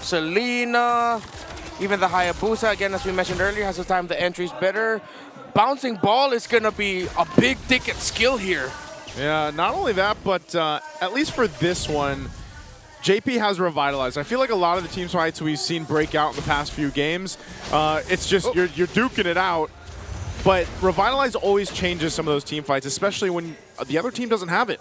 Selena, even the Hayabusa, again, as we mentioned earlier, has the time the entry's better. Bouncing ball is going to be a big ticket skill here. Yeah, not only that, but at least for this one, JP has revitalized. I feel like a lot of the team fights we've seen break out in the past few games, it's just you're duking it out. But Revitalize always changes some of those team fights, especially when the other team doesn't have it,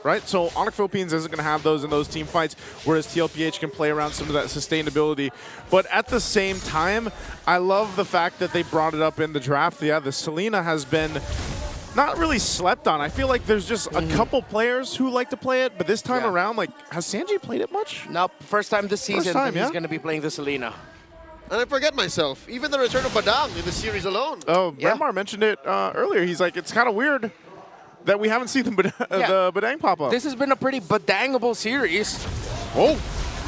right? So Onic Philippines isn't going to have those in those team fights, whereas TLPH can play around some of that sustainability. But at the same time, I love the fact that they brought it up in the draft. Yeah, the Selena has been not really slept on. I feel like there's just a couple players who like to play it, but this time around, like, has Sanji played it much? Nope, first time this season he's going to be playing the Selena. And I forget myself, even the return of Badang in the series alone. Oh, Renmar mentioned it earlier. He's like, it's kind of weird that we haven't seen the Badang pop up. This has been a pretty Badangable series. Oh,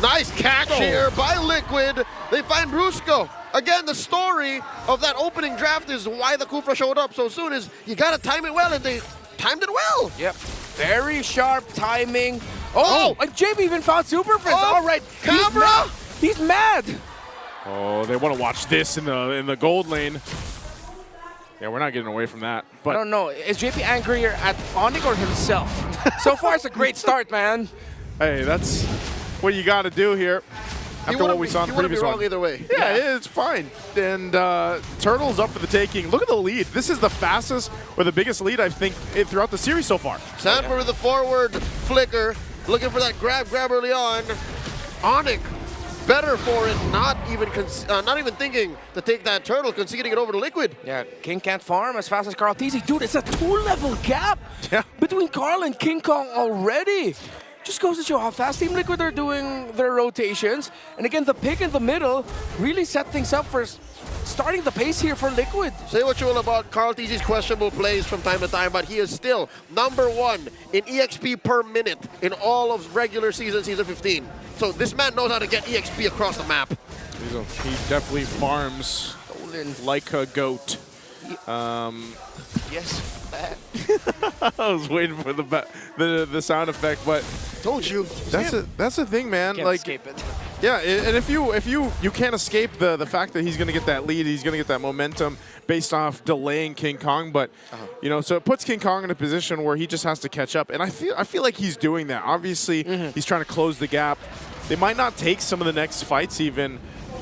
nice catch here by Liquid. They find Brusco. Again, the story of that opening draft is why the Kufra showed up so soon is you got to time it well, and they timed it well. Yep, very sharp timing. Oh, and JB even found Super Prince. All right, camera. He's mad. Oh, they want to watch this in the gold lane. Yeah, we're not getting away from that. But I don't know. Is JP angrier at Onic or himself? So far, it's a great start, man. Hey, that's what you got to do here. After what we saw in the previous one. Either way. Yeah, it's fine. And Turtle's up for the taking. Look at the lead. This is the fastest or the biggest lead, I think, throughout the series so far. Sanford with the forward flicker, looking for that grab early on. Onic better for it, not even thinking to take that Turtle, conceding it over to Liquid. Yeah, King can't farm as fast as Carl Teasy. Dude, it's a 2-level gap between Carl and King Kong already. Just goes to show how fast Team Liquid are doing their rotations. And again, the pick in the middle really set things up for starting the pace here for Liquid. Say what you will about Carl Teasy's questionable plays from time to time, but he is still #1 in EXP per minute in all of regular season 15. So this man knows how to get EXP across the map. He definitely farms like a goat. Yes. I was waiting for the sound effect, but told you. That's the thing, man. Can't like, escape it. Yeah, and if you can't escape the fact that he's going to get that lead, he's going to get that momentum based off delaying King Kong, but you know, so it puts King Kong in a position where he just has to catch up, and I feel like he's doing that. Obviously, he's trying to close the gap. They might not take some of the next fights even,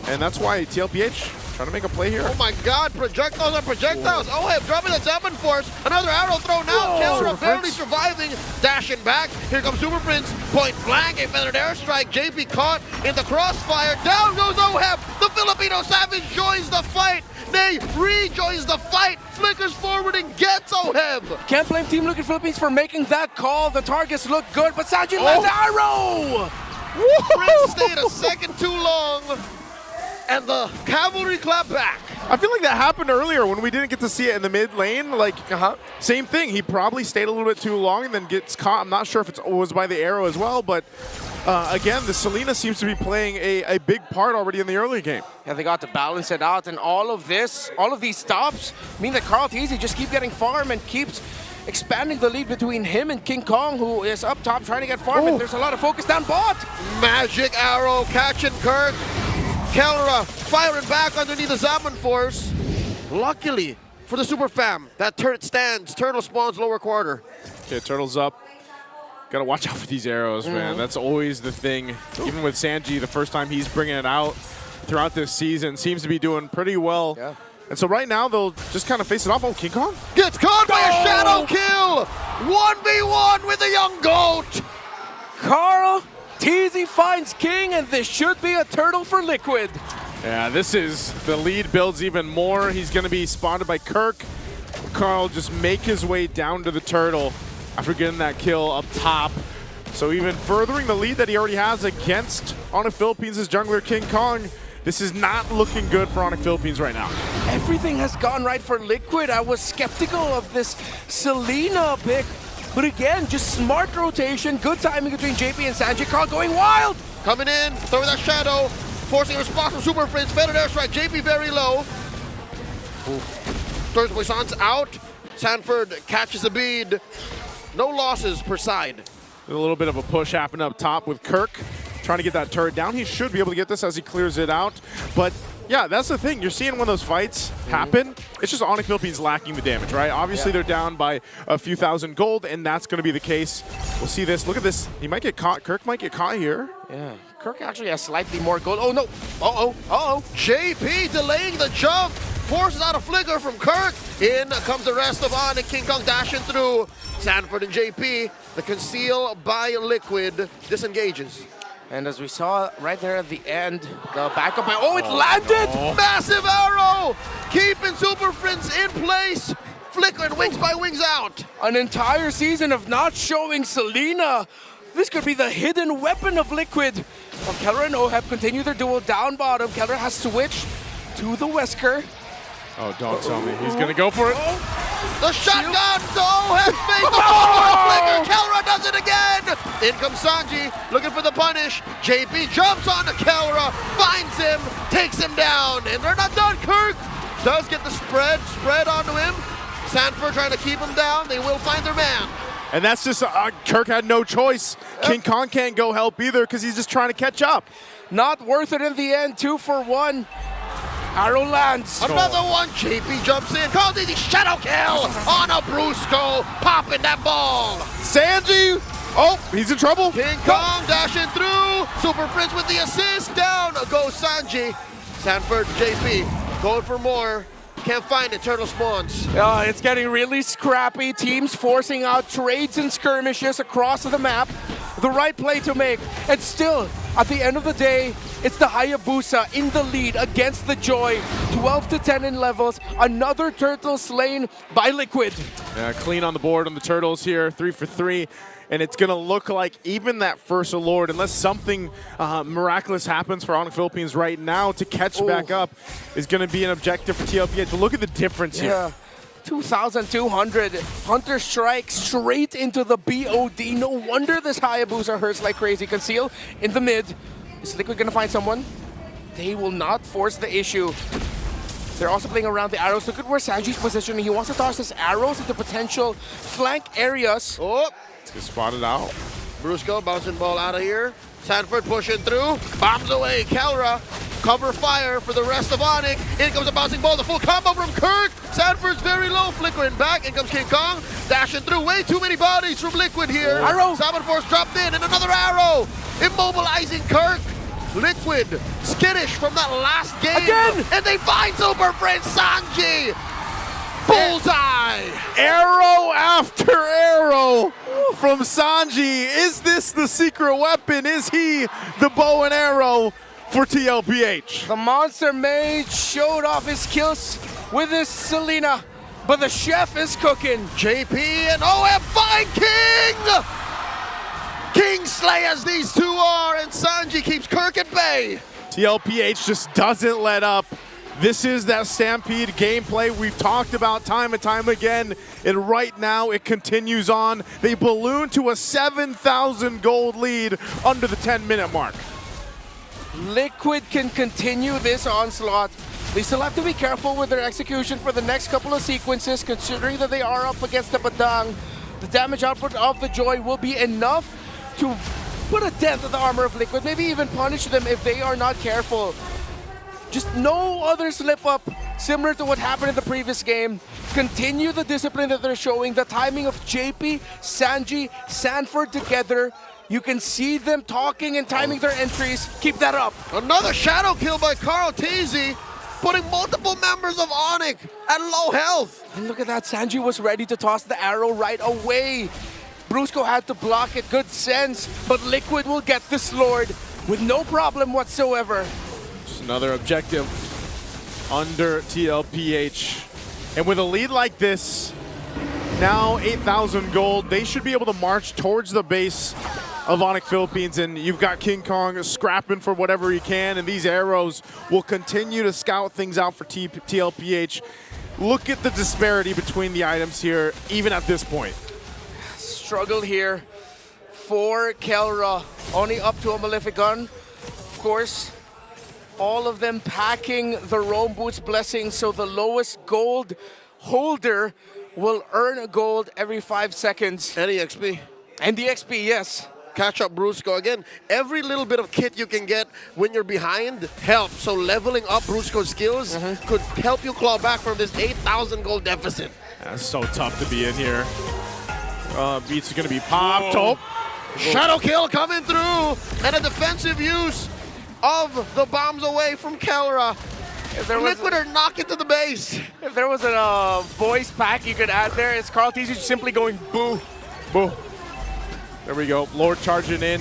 and that's why TLPH trying to make a play here. Oh my God, projectiles on projectiles. Oheb dropping the Zeppelin Force. Another arrow thrown out. Killer barely surviving. Dashing back. Here comes Super Prince. Point blank. A feathered airstrike. JP caught in the crossfire. Down goes Oheb. The Filipino Savage joins the fight. Nay, rejoins the fight. Flickers forward and gets Oheb. Can't blame Team Liquid Philippines for making that call. The targets look good, but Sanji lands arrow. Prince stayed a second too long. And the cavalry clap back. I feel like that happened earlier when we didn't get to see it in the mid lane. Like, same thing. He probably stayed a little bit too long and then gets caught. I'm not sure if it was by the arrow as well, but again, the Selena seems to be playing a big part already in the early game. Yeah, they got to balance it out, and all of these stops mean that Carl Teasy just keep getting farm and keeps expanding the lead between him and King Kong, who is up top trying to get farm, and there's a lot of focus down bot. Magic arrow catching Kirk. Kelra firing back underneath the Zeppelin Force. Luckily for the Super Fam, that turret stands. Turtle spawns lower quarter. Okay, Turtle's up. Gotta watch out for these arrows, man. That's always the thing. Even with Sanji, the first time he's bringing it out throughout this season, seems to be doing pretty well. Yeah. And so right now, they'll just kind of face it off. Oh, King Kong? Gets caught by a shadow kill! 1v1 with the young goat! Carl Teasy finds King, and this should be a turtle for Liquid. Yeah, this is, the lead builds even more. He's going to be spotted by Kirk. Carl just make his way down to the turtle after getting that kill up top. So even furthering the lead that he already has against Onic Philippines' jungler King Kong. This is not looking good for Onic Philippines right now. Everything has gone right for Liquid. I was skeptical of this Selena pick. But again, just smart rotation, good timing between JP and Sanji. Carl going wild! Coming in, throwing that shadow, forcing a response from Super Prince. Feathered airstrike, JP very low. Throws Poisson's out. Sanford catches a bead. No losses per side. A little bit of a push happened up top with Kirk. trying to get that turret down. He should be able to get this as he clears it out. But yeah, that's the thing. You're seeing when those fights happen, it's just Onic Philippines lacking the damage, right? Obviously, they're down by a few thousand gold, and that's going to be the case. We'll see this. Look at this. He might get caught. Kirk might get caught here. Yeah. Kirk actually has slightly more gold. Oh, no. Uh-oh. JP delaying the jump. Forces out a flicker from Kirk. In comes the rest of Onic. King Kong dashing through. Sanford and JP. The conceal by Liquid disengages. And as we saw right there at the end, the backup. Oh, it landed! Oh. Massive arrow! Keeping Super Prince in place. Flickering wings by wings out. An entire season of not showing Selena. This could be the hidden weapon of Liquid. Well, Keller and Oheb continue their duel down bottom. Keller has switched to the Wesker. Oh, don't tell me. He's going to go for it. The shotgun to Oheb's face. The forward flicker. Kelra does it again. In comes Sanji looking for the punish. JP jumps onto Kelra, finds him, takes him down. And they're not done. Kirk does get the spread onto him. Sanford trying to keep him down. They will find their man. And that's just, Kirk had no choice. King Kong can't go help either because he's just trying to catch up. Not worth it in the end, 2 for 1. Arrow lands. Another one, JP jumps in. Calls easy shadow kill on a Brusco, popping that ball. Sanji, oh, he's in trouble. King Kong dashing through. Super Prince with the assist. Down goes Sanji. Sanford, JP, going for more. Can't find it, turtle spawns. It's getting really scrappy. Teams forcing out trades and skirmishes across the map. The right play to make. And still, at the end of the day, it's the Hayabusa in the lead against the Joy. 12 to 10 in levels. Another turtle slain by Liquid. Yeah, clean on the board on the turtles here. 3 for 3. And it's going to look like even that first Lord, unless something miraculous happens for Onic Philippines right now to catch back up, is going to be an objective for TLPH. But look at the difference here. 2,200. Hunter strike straight into the BOD. No wonder this Hayabusa hurts like crazy. Conceal in the mid. Is Liquid going to find someone? They will not force the issue. They're also playing around the arrows. Look at where Sanji's positioning. He wants to toss his arrows into potential flank areas. Oh, it's spotted out. Brusco bouncing ball out of here. Sanford pushing through. Bombs away. Kelra. Cover fire for the rest of Onic. In comes a bouncing ball. The full combo from Kirk. Sanford's very low. Flickering back. In comes King Kong. Dashing through. Way too many bodies from Liquid here. Arrow. Salmon Force dropped in. And another arrow. Immobilizing Kirk. Liquid skittish from that last game. Again. And they find Super Prince Sanji. Bullseye! Arrow after arrow from Sanji. Is this the secret weapon? Is he the bow and arrow for TLPH? The Monster Mage showed off his skills with his Selena, but the chef is cooking. JP and OF find King! King Slayers these two are, and Sanji keeps Kirk at bay. TLPH just doesn't let up. This is that Stampede gameplay we've talked about time and time again, and right now it continues on. They balloon to a 7,000 gold lead under the 10-minute mark. Liquid can continue this onslaught. They still have to be careful with their execution for the next couple of sequences, considering that they are up against the Badang. The damage output of the Joy will be enough to put a dent in the armor of Liquid, maybe even punish them if they are not careful. Just no other slip up, similar to what happened in the previous game. Continue the discipline that they're showing, the timing of JP, Sanji, Sanford together. You can see them talking and timing their entries. Keep that up. Another shadow kill by Carl Teasy, putting multiple members of Onic at low health. And look at that, Sanji was ready to toss the arrow right away. Brusco had to block it, good sense, but Liquid will get this Lord with no problem whatsoever. Another objective under TLPH. And with a lead like this, now 8,000 gold, they should be able to march towards the base of Onic Philippines, and you've got King Kong scrapping for whatever he can, and these arrows will continue to scout things out for TLPH. Look at the disparity between the items here, even at this point. Struggle here for Kelra, only up to a Malefic Gun. Of course, all of them packing the Rome Boots blessing, so the lowest gold holder will earn a gold every 5 seconds. And EXP. And the XP, yes. catch up Brusco. Again, every little bit of kit you can get when you're behind helps. So leveling up Brusco's skills could help you claw back from this 8,000 gold deficit. That's so tough to be in here. Beats are going to be popped. Oh. Shadow kill coming through, and a defensive use of the bombs away from Kelra. Liquid are knocking to the base. If there was a voice pack you could add there, it's Carl TZ simply going boo. Boo. There we go. Lord charging in.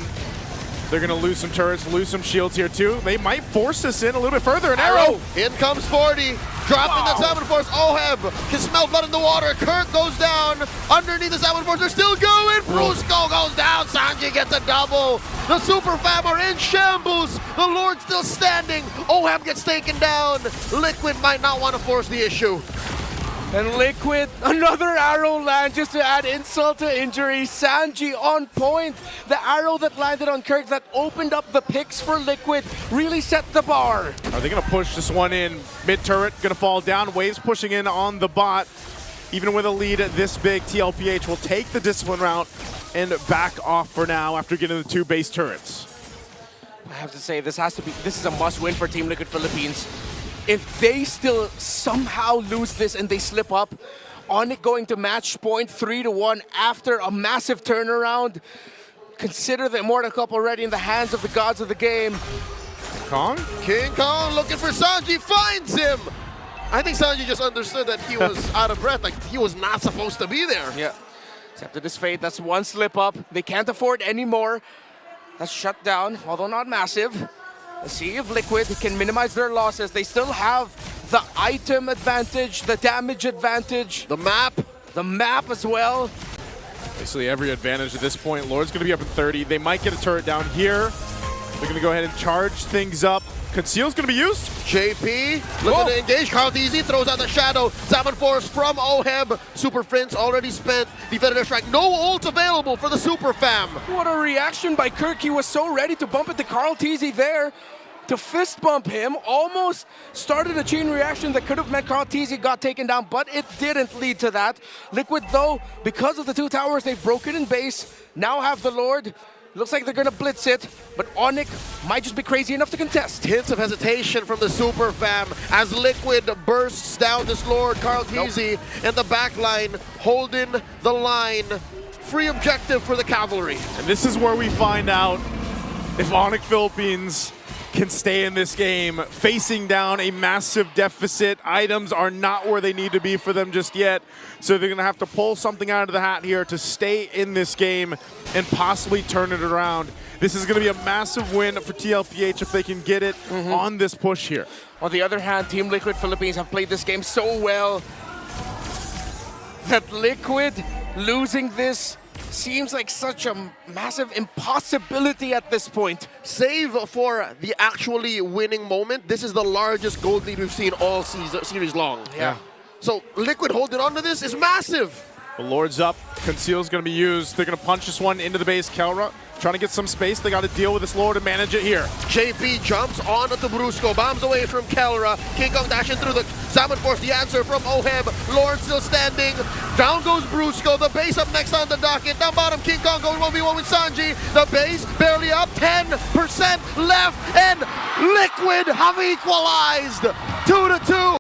They're going to lose some turrets, lose some shields here too. They might force us in a little bit further. An arrow. In comes 40. Dropping the Salmon Force. Oheb can smell blood in the water. Kirk goes down. Underneath the Salmon Force, they're still going. Brusco goes down. Sanji gets a double. The Super Fam are in shambles. The Lord still standing. Oheb gets taken down. Liquid might not want to force the issue. And Liquid, another arrow land just to add insult to injury. Sanji on point. The arrow that landed on Kirk that opened up the picks for Liquid really set the bar. Are they going to push this one in? Mid-turret going to fall down. Waves pushing in on the bot. Even with a lead this big, TLPH will take the discipline route and back off for now after getting the 2 base turrets. I have to say, this is a must-win for Team Liquid Philippines. If they still somehow lose this and they slip up, Onic going to match point 3-1 after a massive turnaround. Consider the Immortal Cup already in the hands of the gods of the game. Kong? King Kong looking for Sanji, finds him! I think Sanji just understood that he was out of breath, like he was not supposed to be there. Yeah, accepted his fate. That's one slip up. They can't afford any more. That's shut down, although not massive. Let's see if Liquid can minimize their losses. They still have the item advantage, the damage advantage, the map as well. Basically every advantage at this point. Lord's going to be up at 30. They might get a turret down here. They're going to go ahead and charge things up. Conceal's going to be used. JP looking to engage. Carl DZ throws out the shadow. Salmon Force from Oheb. Super Prince already spent. Defender strike. No ult available for the Super Fam. What a reaction by Kirk. He was so ready to bump into Carl TZ there. To fist bump him, almost started a chain reaction that could have meant Carl TZ got taken down, but it didn't lead to that. Liquid, though, because of the 2 towers, they've broken in base, now have the Lord. Looks like they're going to blitz it, but Onic might just be crazy enough to contest. Hints of hesitation from the Super Fam as Liquid bursts down this Lord, Carl TZ, and the back line holding the line. Free objective for the Cavalry. And this is where we find out if Onic Philippines can stay in this game, facing down a massive deficit. Items are not where they need to be for them just yet, so they're going to have to pull something out of the hat here to stay in this game and possibly turn it around. This is going to be a massive win for TLPH if they can get it on this push here. On the other hand, Team Liquid Philippines have played this game so well that Liquid losing this seems like such a massive impossibility at this point. Save for the actually winning moment, this is the largest gold lead we've seen all series long. Yeah. So Liquid holding on to this is massive. The Lord's up. Conceal's going to be used. They're going to punch this one into the base. Kelra trying to get some space. They got to deal with this Lord and manage it here. JP jumps on to Brusco. Bombs away from Kelra. King Kong dashing through the Salmon Force. The answer from Oheb. Lord still standing. Down goes Brusco. The base up next on the docket. Down bottom, King Kong going 1v1 with Sanji. The base barely up. 10% left. And Liquid have equalized. 2-2.